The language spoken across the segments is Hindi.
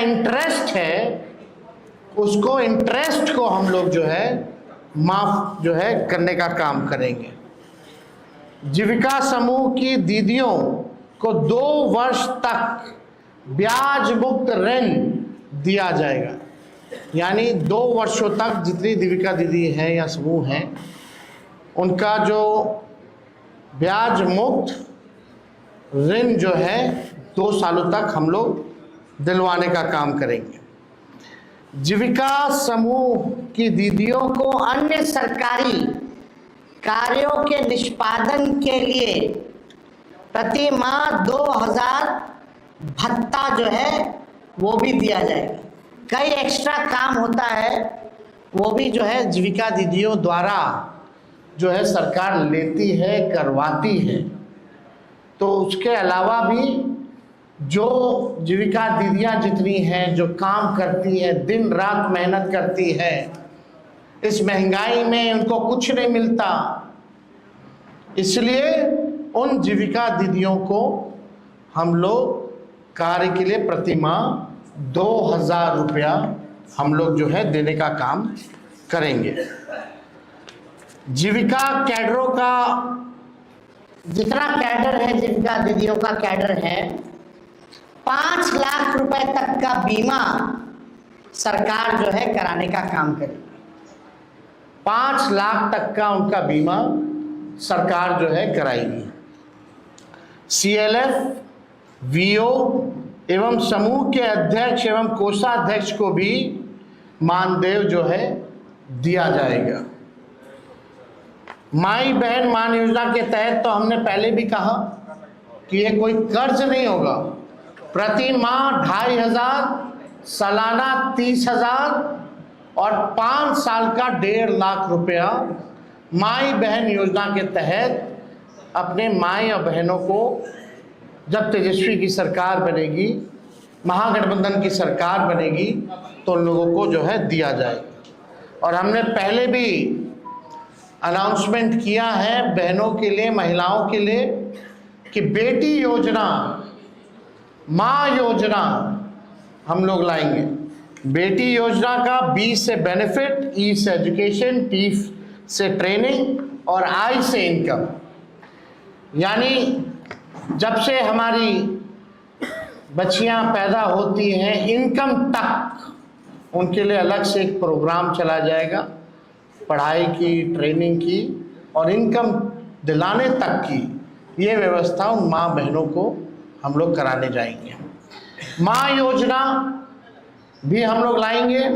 इंटरेस्ट है उसको, इंटरेस्ट को हम लोग जो है माफ जो है करने का काम करेंगे। जीविका समूह की दीदियों को 2 वर्ष तक ब्याज मुक्त ऋण दिया जाएगा, यानी 2 वर्षों तक जितनी जीविका दीदी हैं या समूह हैं उनका जो ब्याज मुक्त ऋण जो है 2 सालों तक हम लोग दिलवाने का काम करेंगे। जीविका समूह की दीदियों को अन्य सरकारी कार्यों के निष्पादन के लिए प्रति माह 2000 भत्ता जो है वो भी दिया जाएगा। कई एक्स्ट्रा काम होता है वो भी जो है जीविका दीदियों द्वारा जो है सरकार लेती है, करवाती है। तो उसके अलावा भी जो जीविका दीदियाँ जितनी हैं जो काम करती है, दिन रात मेहनत करती है, इस महंगाई में उनको कुछ नहीं मिलता, इसलिए उन जीविका दीदियों को हम लोग कार्य के लिए प्रति माह 2000 रुपया हम लोग जो है देने का काम करेंगे। जीविका कैडरों का जितना कैडर है, जीविका दीदियों का कैडर है, 5 लाख रुपए तक का बीमा सरकार जो है कराने का काम करेगी। 5 लाख तक का उनका बीमा सरकार जो है कराएगी। CLF, VO एवं समूह के अध्यक्ष एवं कोषाध्यक्ष को भी मानदेय जो है दिया जाएगा। माई बहन मान योजना के तहत तो हमने पहले भी कहा कि ये कोई कर्ज नहीं होगा। प्रति माह 2500, सालाना 30,000 और 5 साल का 1.5 लाख रुपया माई बहन योजना के तहत अपने माई और बहनों को जब तेजस्वी की सरकार बनेगी, महागठबंधन की सरकार बनेगी, तो उन लोगों को जो है दिया जाएगा। और हमने पहले भी अनाउंसमेंट किया है बहनों के लिए, महिलाओं के लिए कि बेटी योजना, माँ योजना हम लोग लाएंगे। बेटी योजना का B से बेनिफिट, E से एजुकेशन, T से ट्रेनिंग और I से इनकम, यानी जब से हमारी बच्चियां पैदा होती हैं इनकम तक उनके लिए अलग से एक प्रोग्राम चला जाएगा, पढ़ाई की, ट्रेनिंग की और इनकम दिलाने तक की ये व्यवस्था उन माँ बहनों को हम लोग कराने जाएंगे। माँ योजना भी हम लोग लाएंगे।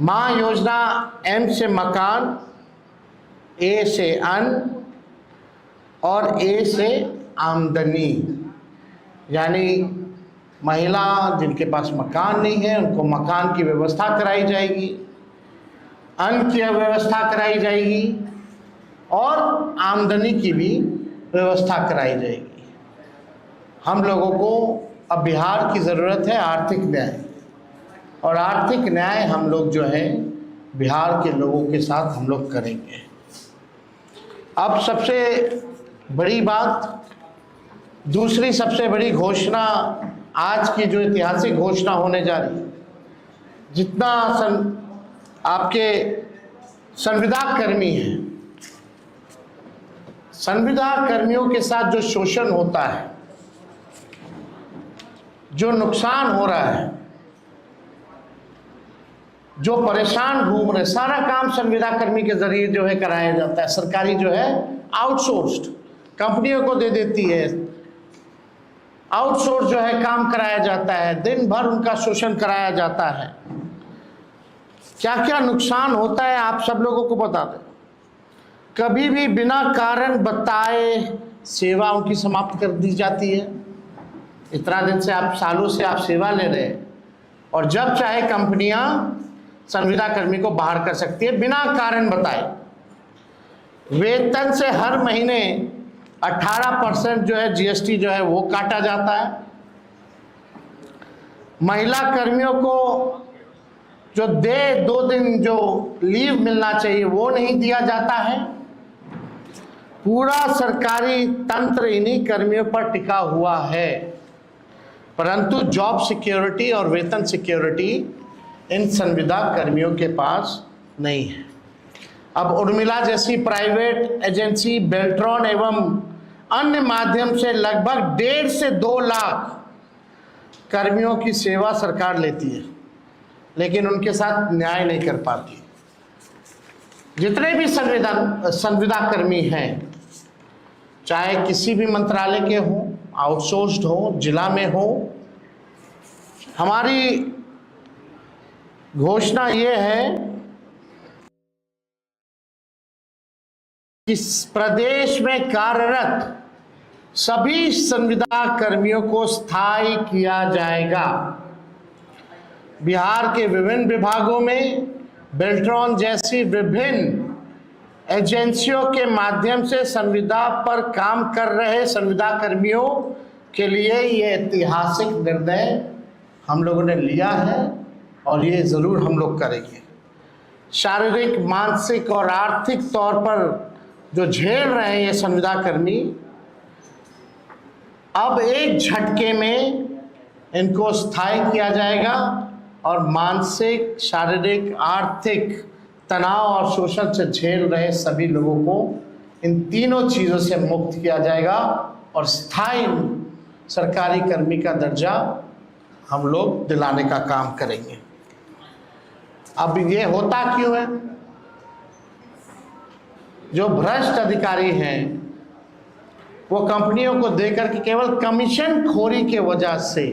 माँ योजना M से मकान, A से अन्न और A से आमदनी, यानी महिला जिनके पास मकान नहीं है उनको मकान की व्यवस्था कराई जाएगी, अन्न की व्यवस्था कराई जाएगी और आमदनी की भी व्यवस्था कराई जाएगी। हम लोगों को अब बिहार की ज़रूरत है आर्थिक न्याय, और आर्थिक न्याय हम लोग जो है बिहार के लोगों के साथ हम लोग करेंगे। अब सबसे बड़ी बात, दूसरी सबसे बड़ी घोषणा, आज की जो ऐतिहासिक घोषणा होने जा रही है, जितना आपके संविदा कर्मी हैं, संविदा कर्मियों के साथ जो शोषण होता है, जो नुकसान हो रहा है, जो परेशान घूम रहे, सारा काम संविदा कर्मी के जरिए जो है कराया जाता है। सरकारी जो है आउटसोर्स्ड कंपनियों को दे देती है, आउटसोर्स जो है काम कराया जाता है, दिन भर उनका शोषण कराया जाता है। क्या क्या नुकसान होता है आप सब लोगों को बता दें। कभी भी बिना कारण बताए सेवा उनकी समाप्त कर दी जाती है। इतना दिन से आप, सालों से आप सेवा ले रहे हैं, और जब चाहे कंपनियां संविदा कर्मी को बाहर कर सकती है बिना कारण बताए। वेतन से हर महीने 18% जो है GST जो है वो काटा जाता है। महिला कर्मियों को जो 2 दिन जो लीव मिलना चाहिए वो नहीं दिया जाता है। पूरा सरकारी तंत्र इन्हीं कर्मियों पर टिका हुआ है। परंतु जॉब सिक्योरिटी और वेतन सिक्योरिटी इन संविदा कर्मियों के पास नहीं है। अब उर्मिला जैसी प्राइवेट एजेंसी बेल्ट्रॉन एवं अन्य माध्यम से लगभग 1.5 से 2 लाख कर्मियों की सेवा सरकार लेती है, लेकिन उनके साथ न्याय नहीं कर पाती। जितने भी संविदा कर्मी हैं, चाहे किसी भी मंत्रालय के हों, आउटसोर्स्ड हो, जिला में हो, हमारी घोषणा ये है कि प्रदेश में कार्यरत सभी संविदा कर्मियों को स्थायी किया जाएगा। बिहार के विभिन्न विभागों में बेल्ट्रॉन जैसी विभिन्न एजेंसियों के माध्यम से संविदा पर काम कर रहे संविदा कर्मियों के लिए ये ऐतिहासिक निर्णय हम लोगों ने लिया है और ये ज़रूर हम लोग करेंगे। शारीरिक, मानसिक और आर्थिक तौर पर जो झेल रहे हैं ये संविदा कर्मी, अब एक झटके में इनको स्थायी किया जाएगा और मानसिक, शारीरिक, आर्थिक तनाव और शोषण से झेल रहे सभी लोगों को इन तीनों चीज़ों से मुक्त किया जाएगा और स्थायी सरकारी कर्मी का दर्जा हम लोग दिलाने का काम करेंगे। अब ये होता क्यों है? जो भ्रष्ट अधिकारी हैं वो कंपनियों को देकर के केवल कमीशन खोरी के वजह से,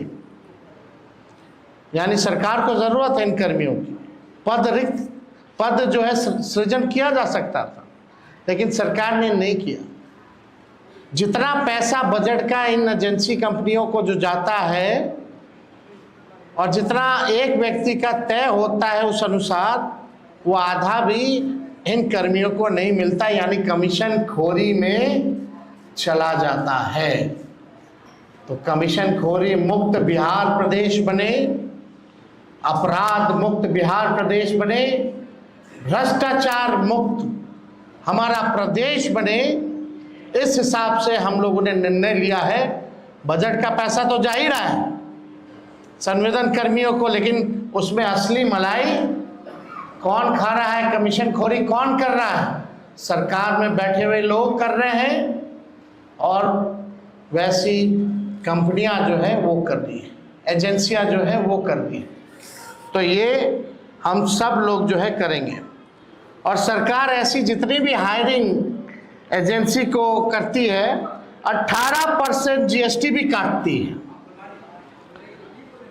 यानी सरकार को जरूरत है इन कर्मियों की, रिक्त पद जो है सृजन किया जा सकता था, लेकिन सरकार ने नहीं किया। जितना पैसा बजट का इन एजेंसी कंपनियों को जो जाता है और जितना एक व्यक्ति का तय होता है उस अनुसार, वो आधा भी इन कर्मियों को नहीं मिलता, यानी कमीशन खोरी में चला जाता है। तो कमीशन खोरी मुक्त बिहार प्रदेश बने, अपराध मुक्त बिहार प्रदेश बने, भ्रष्टाचार मुक्त हमारा प्रदेश बने, इस हिसाब से हम लोगों ने निर्णय लिया है। बजट का पैसा तो जा ही रहा है संविदा कर्मियों को, लेकिन उसमें असली मलाई कौन खा रहा है, कमीशन खोरी कौन कर रहा है? सरकार में बैठे हुए लोग कर रहे हैं और वैसी कंपनियां जो है वो कर रही है, एजेंसियां जो है वो कर रही है। तो ये हम सब लोग जो है करेंगे। और सरकार ऐसी जितनी भी हायरिंग एजेंसी को करती है 18% जीएसटी भी काटती है।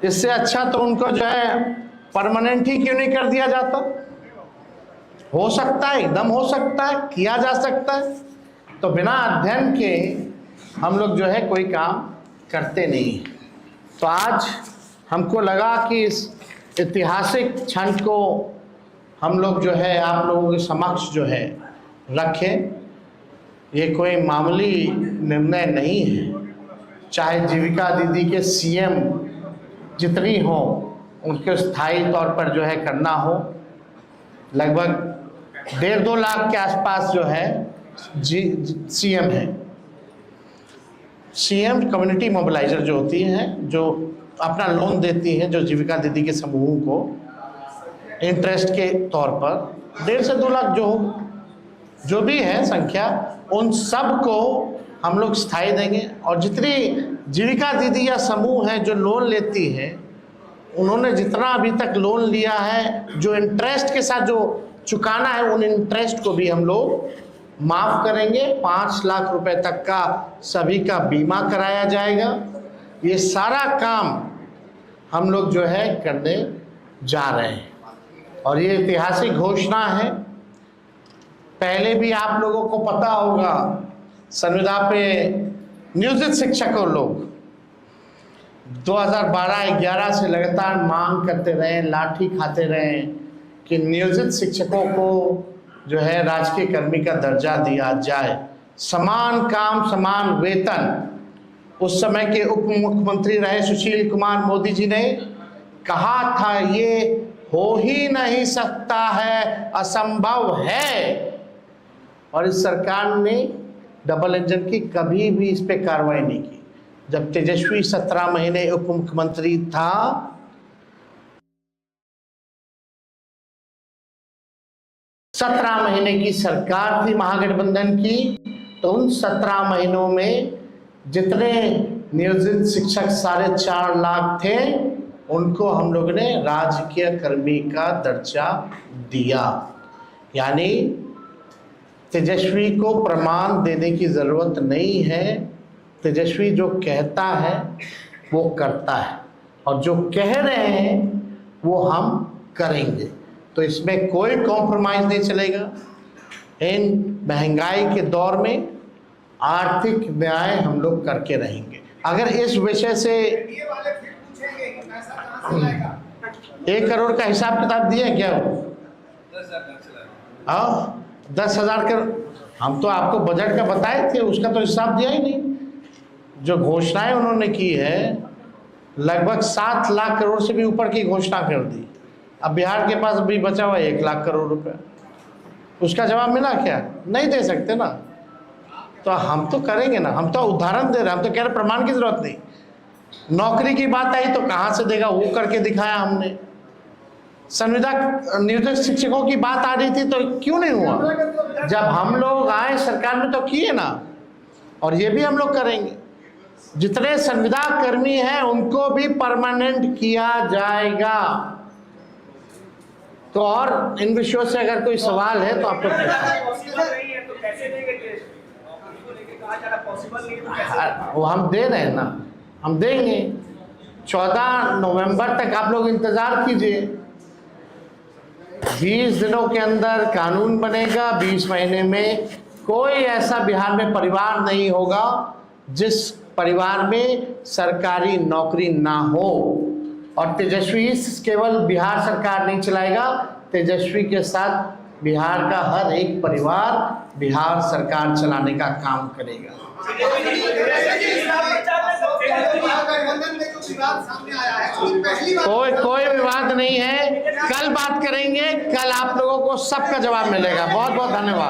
इससे अच्छा तो उनको जो है परमानेंट ही क्यों नहीं कर दिया जाता? हो सकता है, एकदम हो सकता है, किया जा सकता है। तो बिना अध्ययन के हम लोग जो है कोई काम करते नहीं। तो आज हमको लगा कि इस ऐतिहासिक क्षण को हम लोग जो है आप लोगों के समक्ष जो है रखें। ये कोई मामूली निर्णय नहीं है। चाहे जीविका दीदी के सीएम जितनी हो उनके स्थायी तौर पर जो है करना हो, लगभग 1.5-2 लाख के आसपास जो है सीएम है। सीएम कम्युनिटी मोबिलाइजर जो होती हैं, जो अपना लोन देती हैं, जो जीविका दीदी के समूह को इंटरेस्ट के तौर पर 1.5 से 2 लाख जो भी है संख्या, उन सब को हम लोग स्थायी देंगे। और जितनी जीविका दीदी या समूह है जो लोन लेती है, उन्होंने जितना अभी तक लोन लिया है, जो इंटरेस्ट के साथ जो चुकाना है, उन इंटरेस्ट को भी हम लोग माफ़ करेंगे। 5 लाख रुपए तक का सभी का बीमा कराया जाएगा। ये सारा काम हम लोग जो है करने जा रहे हैं और ये ऐतिहासिक घोषणा है। पहले भी आप लोगों को पता होगा, संविदा पे नियोजित शिक्षकों लोग 2012-11 से लगातार मांग करते रहे, लाठी खाते रहे कि नियोजित शिक्षकों को जो है राजकीय कर्मी का दर्जा दिया जाए, समान काम समान वेतन। उस समय के उप मुख्यमंत्री रहे सुशील कुमार मोदी जी ने कहा था ये हो ही नहीं सकता है, असंभव है। और इस सरकार ने डबल इंजन की कभी भी इस पे कार्रवाई नहीं की। जब तेजस्वी 17 महीने उप मुख्यमंत्री था, सत्रह महीने की सरकार थी महागठबंधन की, तो उन 17 महीनों में जितने नियोजित शिक्षक 4.5 लाख थे, उनको हम लोग ने राजकीय कर्मी का दर्जा दिया। यानी तेजस्वी को प्रमाण देने की ज़रूरत नहीं है, तेजस्वी जो कहता है वो करता है, और जो कह रहे हैं वो हम करेंगे। तो इसमें कोई कॉम्प्रोमाइज़ नहीं चलेगा। इन महंगाई के दौर में आर्थिक न्याय हम लोग करके रहेंगे। अगर इस विषय से 1 करोड़ का हिसाब किताब दिया क्या वो? 10,000 करोड़ हम तो आपको बजट का बताए थे, उसका तो हिसाब दिया ही नहीं। जो घोषणाएं उन्होंने की है, लगभग 7 लाख करोड़ से भी ऊपर की घोषणा कर दी। अब बिहार के पास अभी बचा हुआ 1 लाख करोड़ रुपए, उसका जवाब मिला क्या? नहीं दे सकते ना। तो हम तो करेंगे ना, हम तो उदाहरण दे रहे हैं, हम तो कह रहे प्रमाण की जरूरत नहीं। नौकरी की बात आई तो कहाँ से देगा, वो करके दिखाया हमने। संविदा नियोजित शिक्षकों की बात आ रही थी तो क्यों नहीं हुआ? जब हम लोग आए सरकार में तो किए ना, और ये भी हम लोग करेंगे। जितने संविदा कर्मी हैं उनको भी परमानेंट किया जाएगा। तो और इन विषयों से अगर कोई सवाल है तो आप लोग वो हम दे रहे हैं ना, हम देंगे। 14 नवंबर तक आप लोग इंतजार कीजिए। 20 दिनों के अंदर कानून बनेगा। 20 महीने में कोई ऐसा बिहार में परिवार नहीं होगा जिस परिवार में सरकारी नौकरी ना हो। और तेजस्वी केवल बिहार सरकार नहीं चलाएगा, तेजस्वी के साथ बिहार का हर एक परिवार बिहार सरकार चलाने का काम करेगा। कोई विवाद नहीं है, कल बात करेंगे। कल आप लोगों को सबका जवाब मिलेगा। बहुत बहुत धन्यवाद।